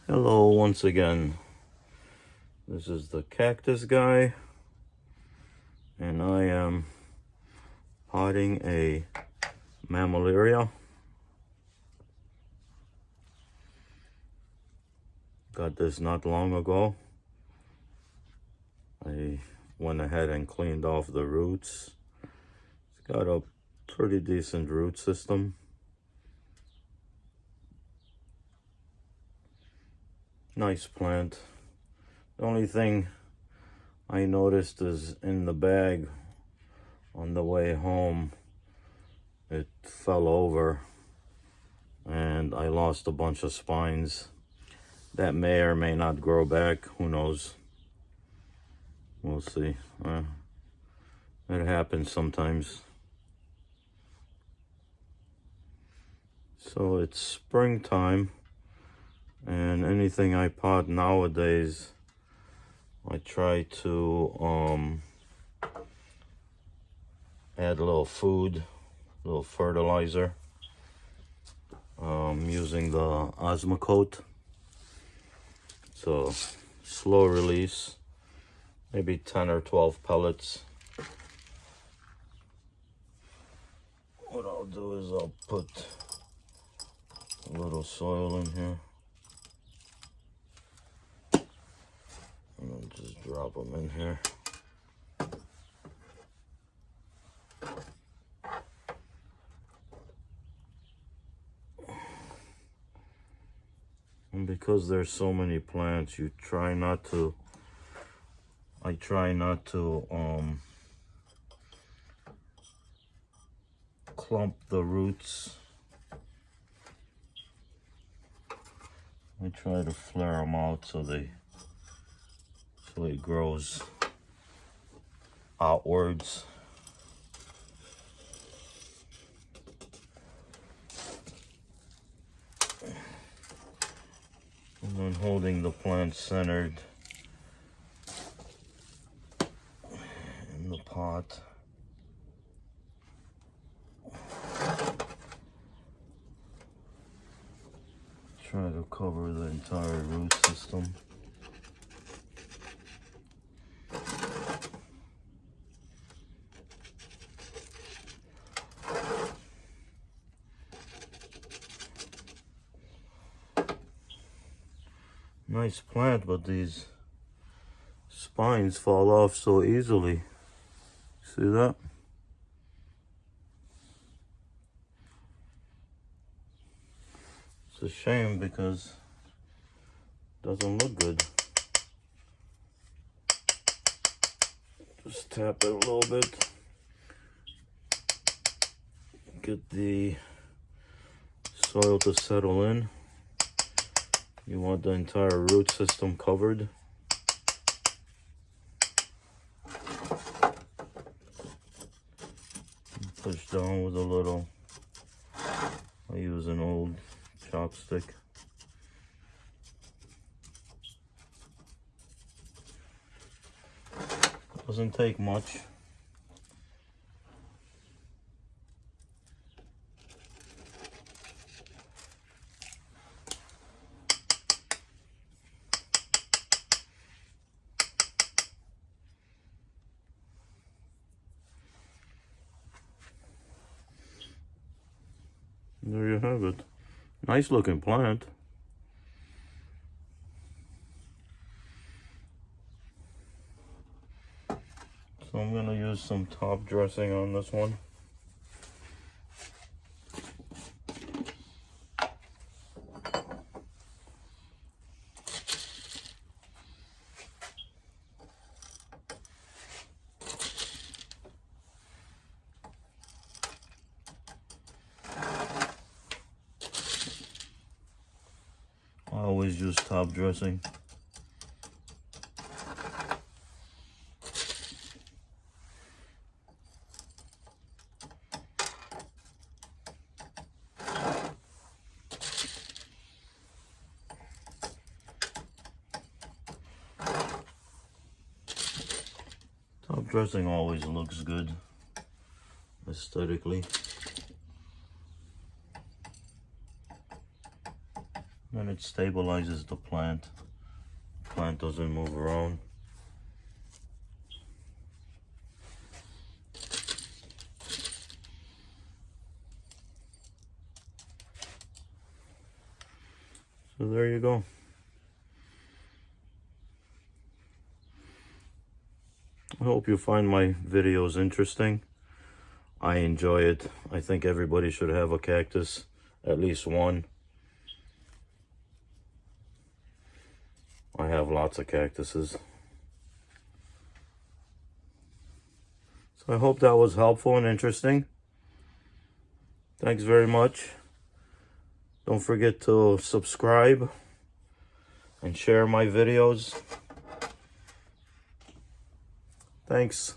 Hello once again. This is the Cactus guy, and I am potting a Mammillaria. Got this not long ago. I went ahead and cleaned off the roots. It's got a pretty decent root system. Nice plant. The only thing I noticed is in the bag on the way home, it fell over and I lost a bunch of spines. That may or may not grow back, who knows? We'll see. It happens sometimes. So it's springtime, and anything I pot nowadays, I try to add a little food, a little fertilizer, using the Osmocote. It's a slow release, maybe 10 or 12 pellets. What I'll do is I'll put a little soil in here. And I'll just drop them in here. And because there's so many plants, I try not to clump the roots. I try to flare them out so it grows outwards. And then holding the plant centered in the pot. Try to cover the entire root system. Nice plant, but these spines fall off so easily. See that? It's a shame because it doesn't look good. Just tap it a little bit. Get the soil to settle in. You want the entire root system covered. Push down with a little, I use an old chopstick. Doesn't take much. There you have it. Nice looking plant. So I'm gonna use some top dressing on this one. I always use top dressing. Top dressing always looks good aesthetically. And it stabilizes the plant. The plant doesn't move around. So there you go. I hope you find my videos interesting. I enjoy it. I think everybody should have a cactus, at least one. I have lots of cactuses. So I hope that was helpful and interesting. Thanks very much. Don't forget to subscribe and share my videos. Thanks.